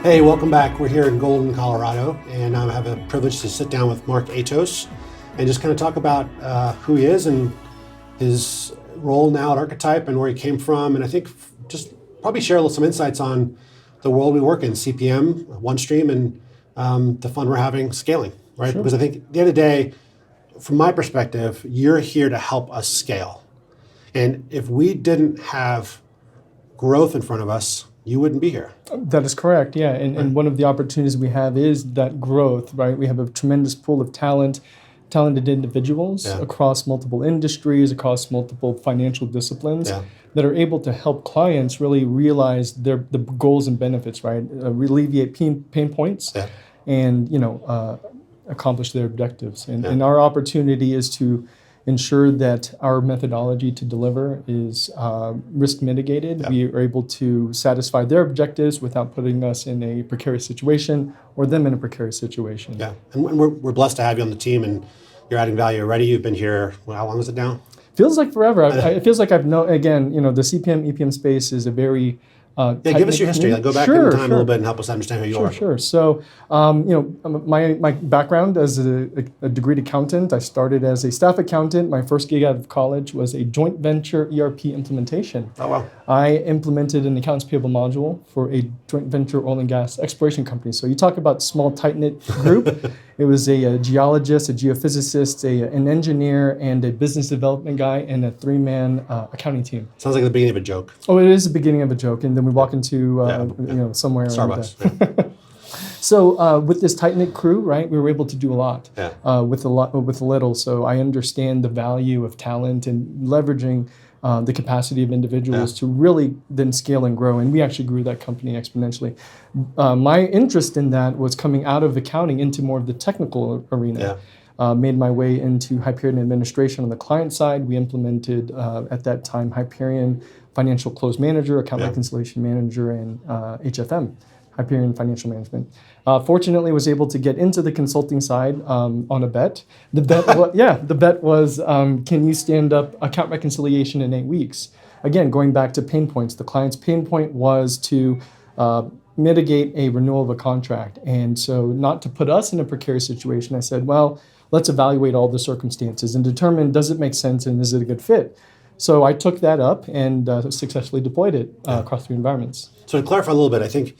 Hey, welcome back. We're here in Golden, Colorado, and I have a privilege to sit down with Marc Atos and just kind of talk about who he is and his role now at Archetype and where he came from. And I think just probably share some insights on the world we work in, CPM, OneStream, and the fun we're having scaling, right? Sure. Because I think at the end of the day, from my perspective, you're here to help us scale. And if we didn't have growth in front of us, you wouldn't be here. That is correct, yeah. And one of the opportunities we have is that growth, right? We have a tremendous pool of talented individuals across multiple industries, across multiple financial disciplines that are able to help clients really realize the goals and benefits, right? Alleviate pain points and, accomplish their objectives. And our opportunity is to ensure that our methodology to deliver is risk mitigated. We are able to satisfy their objectives without putting us in a precarious situation or them in a precarious situation. Yeah, and we're blessed to have you on the team, and you're adding value already. You've been here, how long is it now? Feels like forever. It feels like I've known, again, the CPM, EPM space is a very give us your history. Go back in time a little bit and help us understand who you are. Sure. So, my background as a degreed accountant, I started as a staff accountant. My first gig out of college was a joint venture ERP implementation. Oh, wow. I implemented an accounts payable module for a joint venture oil and gas exploration company. So you talk about small, tight-knit group. It was a geologist, a geophysicist, an engineer, and a business development guy, and a three-man accounting team. Sounds like the beginning of a joke. Oh, it is the beginning of a joke, and then we walk into somewhere. Starbucks. So with this tight-knit crew, right, we were able to do a lot with a little. So I understand the value of talent and leveraging the capacity of individuals to really then scale and grow. And we actually grew that company exponentially. My interest in that was coming out of accounting into more of the technical arena. Made my way into Hyperion Administration on the client side. We implemented, at that time, Hyperion Financial Close Manager, Account Reconciliation Manager, and HFM, Hyperion Financial Management. Fortunately, was able to get into the consulting side on a bet. The bet was, can you stand up account reconciliation in 8 weeks? Again, going back to pain points. The client's pain point was to mitigate a renewal of a contract. And so not to put us in a precarious situation, I said, well, let's evaluate all the circumstances and determine, does it make sense and is it a good fit? So I took that up and successfully deployed it across 3 environments. So to clarify a little bit, I think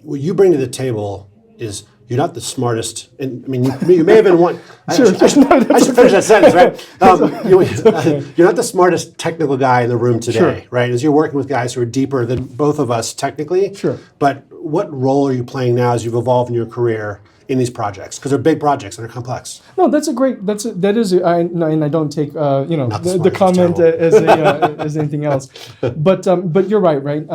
what you bring to the table is you're not the smartest. And I mean, you may have been one. I should finish that sentence, right? You're not the smartest technical guy in the room today, right? As you're working with guys who are deeper than both of us technically. But what role are you playing now as you've evolved in your career in these projects? Because they're big projects and they're complex. No, that is, and I don't take the comment as anything else. But you're right?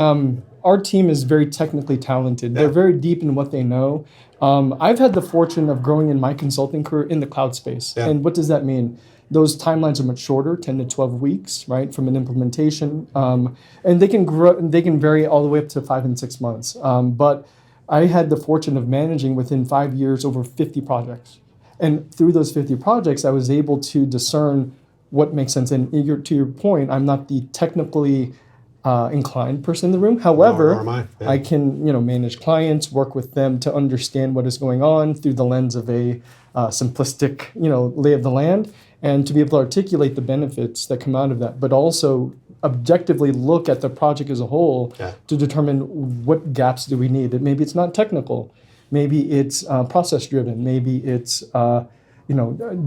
Our team is very technically talented. They're very deep in what they know. I've had the fortune of growing in my consulting career in the cloud space. And what does that mean? Those timelines are much shorter, 10 to 12 weeks, right, from an implementation. And they can vary all the way up to 5 and 6 months. But I had the fortune of managing within 5 years over 50 projects. And through those 50 projects, I was able to discern what makes sense. And to your point, I'm not the technically inclined person in the room. However, I can manage clients, work with them to understand what is going on through the lens of a simplistic lay of the land, and to be able to articulate the benefits that come out of that, but also objectively look at the project as a whole to determine what gaps do we need. Maybe it's not technical, maybe it's process driven, maybe it's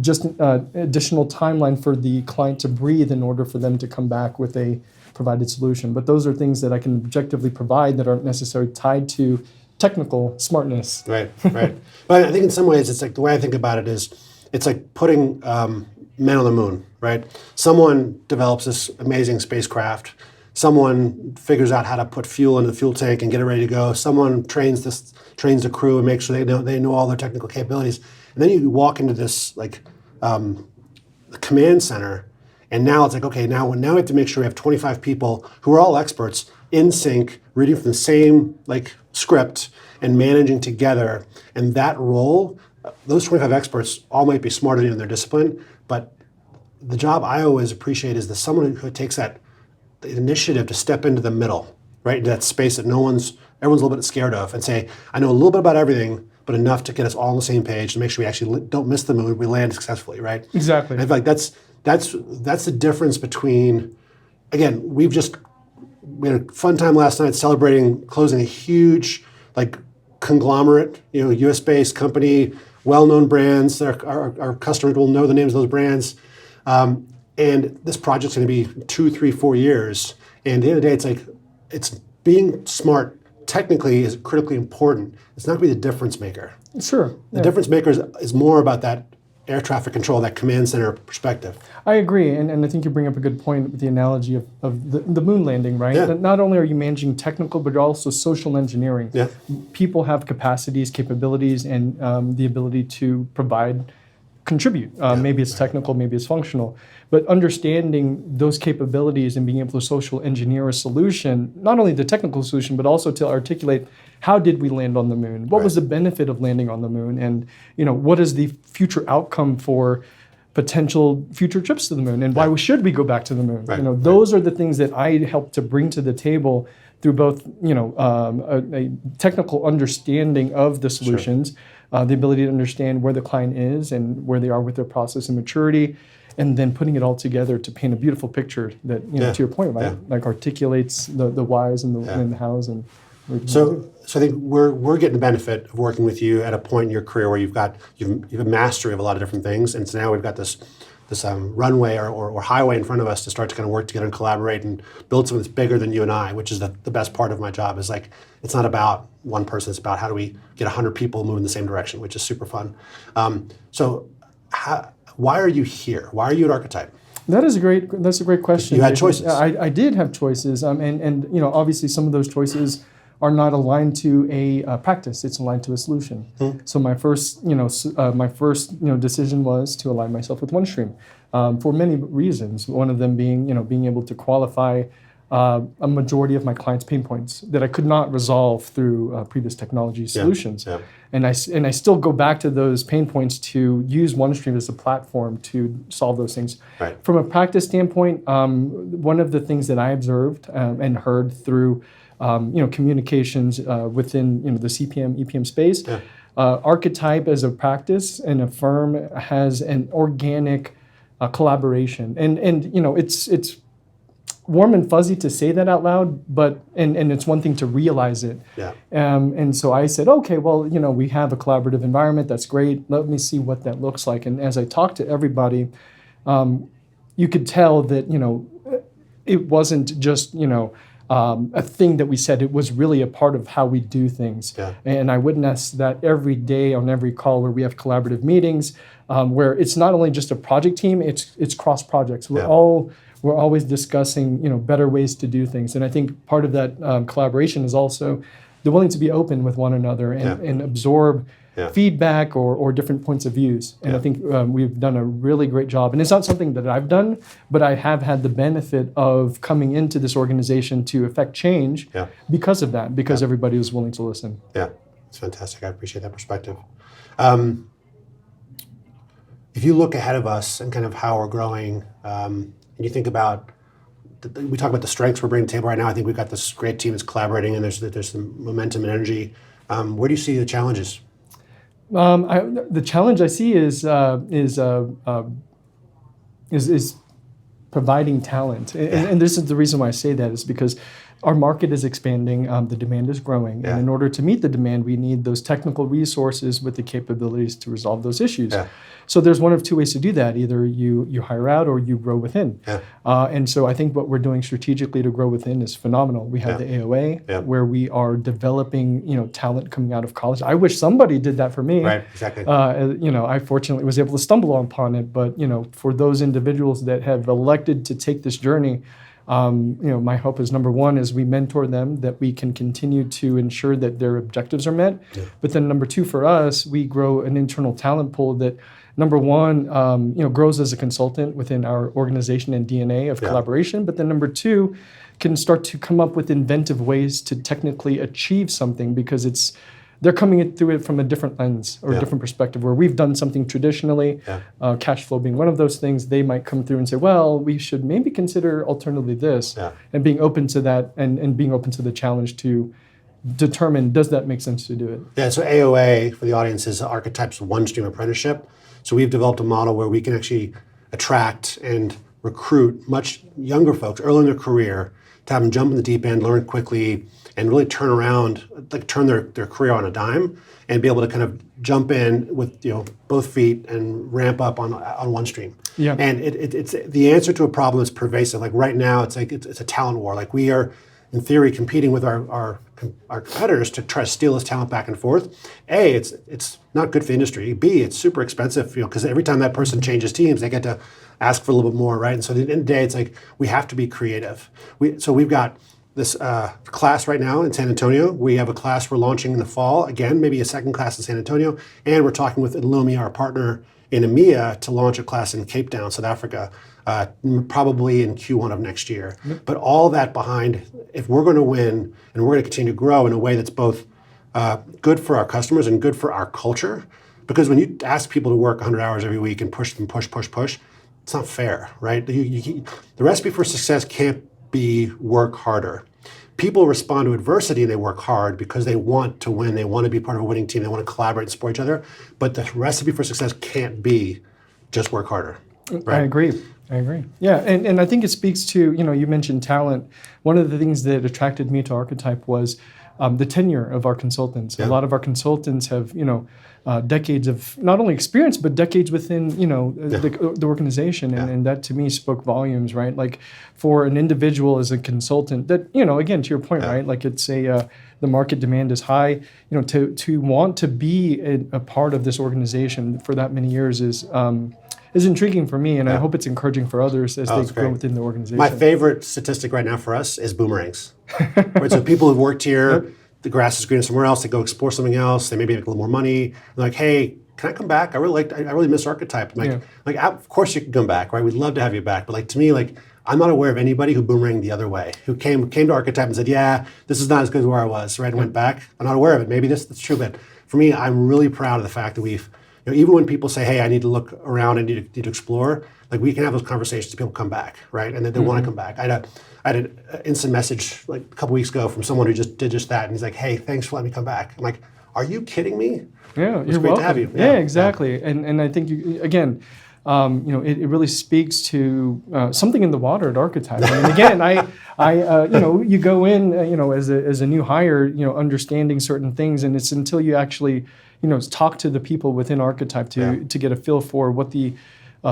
just additional timeline for the client to breathe in order for them to come back with a provided solution. But those are things that I can objectively provide that aren't necessarily tied to technical smartness. Right. But I think in some ways, it's like the way I think about it is, it's like putting men on the moon, right? Someone develops this amazing spacecraft. Someone figures out how to put fuel in the fuel tank and get it ready to go. Someone trains the crew and makes sure they know all their technical capabilities. And then you walk into this command center. And now it's like, okay, now we have to make sure we have 25 people who are all experts in sync, reading from the same script and managing together. And that role, those 25 experts all might be smarter than you in their discipline, but the job I always appreciate is someone who takes that initiative to step into the middle, right? Into that space that no one's everyone's a little bit scared of, and say, I know a little bit about everything, but enough to get us all on the same page to make sure we actually don't miss the moon, we land successfully, right? Exactly. And I feel like that's the difference between, again, we had a fun time last night celebrating closing a huge like conglomerate, US-based company, well-known brands. Our customers will know the names of those brands. And this project's going to be 2, 3, 4 years. And at the end of the day, it's being smart technically is critically important. It's not going to be the difference maker. Sure. The difference maker is more about that air traffic control, that command center perspective. I agree, and I think you bring up a good point with the analogy of the moon landing, right? Yeah. Not only are you managing technical, but also social engineering. Yeah. People have capacities, capabilities, and the ability to contribute. Maybe it's technical, maybe it's functional. But understanding those capabilities and being able to social engineer a solution, not only the technical solution, but also to articulate how did we land on the moon? What was the benefit of landing on the moon? And what is the future outcome for potential future trips to the moon? And why should we go back to the moon? Right. Those are the things that I help to bring to the table through both a technical understanding of the solutions, the ability to understand where the client is and where they are with their process and maturity, and then putting it all together to paint a beautiful picture that, to your point, right? Like articulates the whys and the hows. And so I think we're getting the benefit of working with you at a point in your career where you've a mastery of a lot of different things, and so now we've got this runway or highway in front of us to start to kind of work together and collaborate and build something that's bigger than you and I, which is the best part of my job. Is like it's not about one person; it's about how do we get 100 people moving in the same direction, which is super fun. Why are you here? Why are you at Archetype? That's a great question. You had choices. I did have choices, and obviously some of those choices are not aligned to a practice; it's aligned to a solution. So my first decision was to align myself with OneStream for many reasons. One of them being being able to qualify a majority of my clients' pain points that I could not resolve through previous technology solutions. Yeah. And I still go back to those pain points to use OneStream as a platform to solve those things. Right. From a practice standpoint, one of the things that I observed and heard through communications within the CPM, EPM space, Archetype as a practice and a firm has an organic collaboration. And it's warm and fuzzy to say that out loud, but and it's one thing to realize it. Yeah. And so I said, okay, well, we have a collaborative environment. That's great. Let me see what that looks like. And as I talked to everybody, you could tell that it wasn't just a thing that we said. It was really a part of how we do things. Yeah. And I witness that every day on every call where we have collaborative meetings, where it's not only just a project team, it's cross projects. We're always discussing, better ways to do things. And I think part of that collaboration is also the willing to be open with one another and absorb feedback or different points of views. And I think we've done a really great job. And it's not something that I've done, but I have had the benefit of coming into this organization to affect change because of that, because everybody was willing to listen. Yeah, it's fantastic. I appreciate that perspective. If you look ahead of us and kind of how we're growing, and you think about, we talk about the strengths we're bringing to the table right now. I think we've got this great team that's collaborating, and there's some momentum and energy. Where do you see the challenges? The challenge I see is providing talent, and this is the reason why I say that is because our market is expanding, the demand is growing, and in order to meet the demand, we need those technical resources with the capabilities to resolve those issues. So there's one of two ways to do that. Either you hire out or you grow within. And so I think what we're doing strategically to grow within is phenomenal. We have the AOA where we are developing talent coming out of college. I wish somebody did that for me. Right, exactly. I fortunately was able to stumble upon it, but for those individuals that have elected to take this journey, my hope is number one is we mentor them, that we can continue to ensure that their objectives are met. But then number two for us, we grow an internal talent pool that number one, grows as a consultant within our organization and DNA of collaboration. But then number two, can start to come up with inventive ways to technically achieve something because they're coming through it from a different lens or a different perspective. Where we've done something traditionally, cash flow being one of those things, they might come through and say, well, we should maybe consider alternatively this, and being open to that and being open to the challenge to determine, does that make sense to do it? Yeah, so AOA, for the audience, is Archetype's one-stream apprenticeship. So we've developed a model where we can actually attract and recruit much younger folks early in their career to have them jump in the deep end, learn quickly, and really turn around, like turn their career on a dime and be able to kind of jump in with both feet and ramp up on one stream. Yeah. And it's the answer to a problem that's pervasive. Like right now, it's a talent war. Like we are, in theory, competing with our competitors to try to steal this talent back and forth. A, it's not good for the industry. B, it's super expensive, because every time that person changes teams, they get to ask for a little bit more, right? And so at the end of the day, it's like we have to be creative. So we've got this class right now in San Antonio. We have a class we're launching in the fall. Again, maybe a second class in San Antonio. And we're talking with Illumi, our partner in EMEA, to launch a class in Cape Town, South Africa, probably in Q1 of next year. Mm-hmm. But all that behind, if we're going to win and we're going to continue to grow in a way that's both good for our customers and good for our culture, because when you ask people to work 100 hours every week and push them, push, it's not fair, right? The recipe for success can't be work harder. People respond to adversity and they work hard because they want to win. They want to be part of a winning team. They want to collaborate and support each other. But the recipe for success can't be just work harder. Right? I agree. Yeah, and I think it speaks to, you mentioned talent. One of the things that attracted me to Archetype was the tenure of our consultants. Yeah. A lot of our consultants have, decades of not only experience, but decades within, the organization. And that to me spoke volumes, right? Like for an individual as a consultant that, again, to your point, right? Like it's the market demand is high, to want to be a part of this organization for that many years is intriguing for me, and I hope it's encouraging for others as they grow within the organization. My favorite statistic right now for us is boomerangs. Right? So people who've worked here, the grass is greener somewhere else, they go explore something else, they maybe make a little more money. They're like, hey, can I come back? I really miss Archetype. I'm like, of course you can come back, right? We'd love to have you back. But like to me, like I'm not aware of anybody who boomeranged the other way, who came to Archetype and said, yeah, this is not as good as where I was, right? And went back. I'm not aware of it. Maybe that's true, but for me, I'm really proud of the fact that we've, even when people say, hey, I need to look around, I need to explore, like we can have those conversations, people come back, right? And then they want to come back. I had an instant message like a couple weeks ago from someone who just did just that. And he's like, hey, thanks for letting me come back. I'm like, are you kidding me? Yeah, it's great to have you. Yeah, exactly. Yeah. And I think, again, it really speaks to something in the water at Archetype. And again, you go in, as a new hire, understanding certain things, and it's until you actually, talk to the people within Archetype to get a feel for what the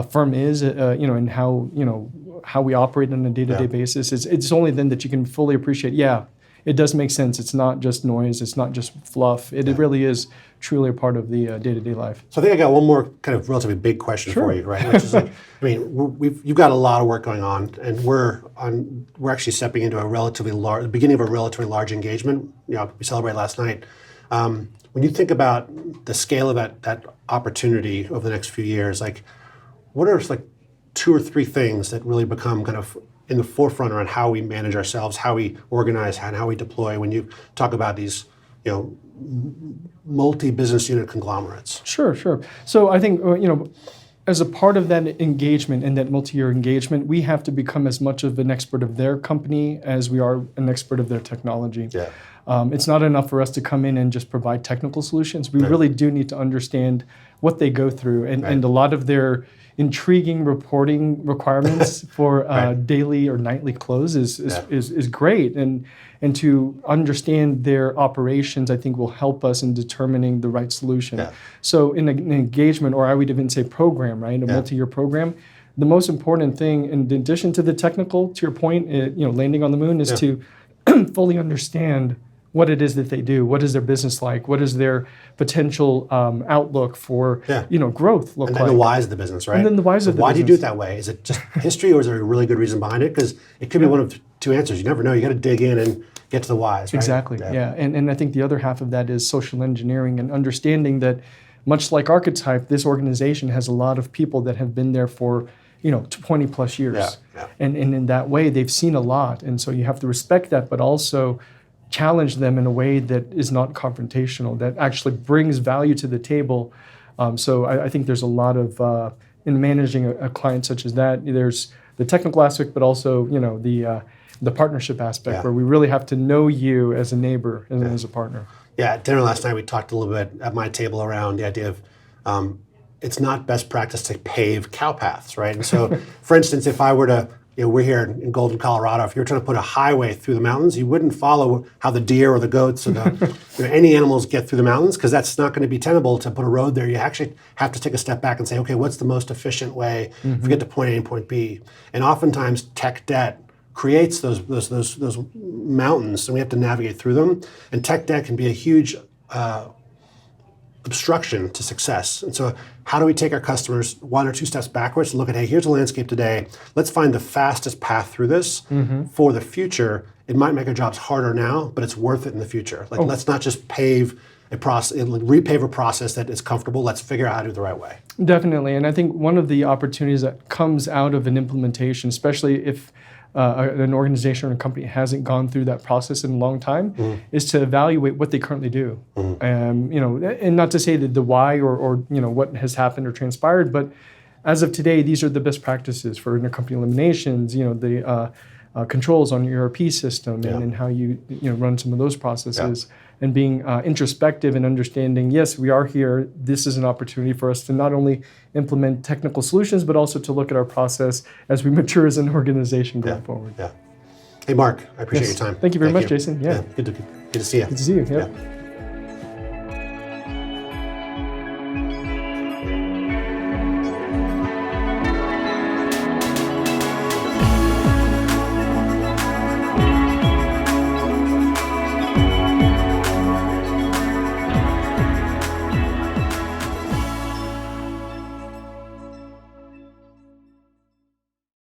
firm is, and how we operate on a day-to-day basis. It's only then that you can fully appreciate, it does make sense. It's not just noise. It's not just fluff. It really is truly a part of the day-to-day life. So I think I got one more kind of relatively big question for you, right? Which is like, you've got a lot of work going on, and we're actually stepping into the beginning of a relatively large engagement. We celebrated last night. When you think about the scale of that opportunity over the next few years, like what are like 2 or 3 things that really become kind of in the forefront around how we manage ourselves, how we organize, and how we deploy when you talk about these, multi-business unit conglomerates? Sure. So I think, as a part of that engagement and that multi-year engagement, we have to become as much of an expert of their company as we are an expert of their technology. Yeah. It's not enough for us to come in and just provide technical solutions. We really do need to understand what they go through, and a lot of their intriguing reporting requirements for daily or nightly close is great, and to understand their operations, I think will help us in determining the right solution. Yeah. So in an engagement, or I would even say program, right, a multi-year program, the most important thing, in addition to the technical, to your point, landing on the moon, is to fully understand what it is that they do, what is their business like, what is their potential outlook for growth look like. And the whys of the business, right? And then the whys of the business. Why do you do it that way? Is it just history, or is there a really good reason behind it? Because it could be one of 2 answers. You never know. You got to dig in and get to the whys, right? Exactly, yeah. And I think the other half of that is social engineering and understanding that, much like Archetype, this organization has a lot of people that have been there for 20 plus years. Yeah. And in that way, they've seen a lot. And so you have to respect that, but also challenge them in a way that is not confrontational, that actually brings value to the table. So I think there's a lot of, in managing a client such as that, there's the technical aspect, but also the partnership aspect, where we really have to know you as a neighbor and as a partner. Yeah, at dinner last night we talked a little bit at my table around the idea of it's not best practice to pave cow paths, right? And so, for instance, if I were to, we're here in Golden, Colorado. If you were trying to put a highway through the mountains, you wouldn't follow how the deer or the goats or any animals get through the mountains, because that's not going to be tenable to put a road there. You actually have to take a step back and say, okay, what's the most efficient way if we get to point A and point B? And oftentimes tech debt creates those mountains, and we have to navigate through them. And tech debt can be a huge obstruction to success. And so how do we take our customers one or two steps backwards and look at, hey, here's a landscape today. Let's find the fastest path through this for the future. It might make our jobs harder now, but it's worth it in the future. Let's not just repave a process that is comfortable. Let's figure out how to do it the right way. Definitely. And I think one of the opportunities that comes out of an implementation, especially if an organization or a company hasn't gone through that process in a long time, is to evaluate what they currently do. And not to say that the why or what has happened or transpired, but as of today, these are the best practices for intercompany eliminations. The controls on your ERP system and how you run some of those processes, and being introspective and understanding, yes, we are here. This is an opportunity for us to not only implement technical solutions, but also to look at our process as we mature as an organization going forward. Yeah. Hey, Marc, I appreciate your time. Thank you very much, Jason. Yeah. Good to see you. Good to see you. Yeah.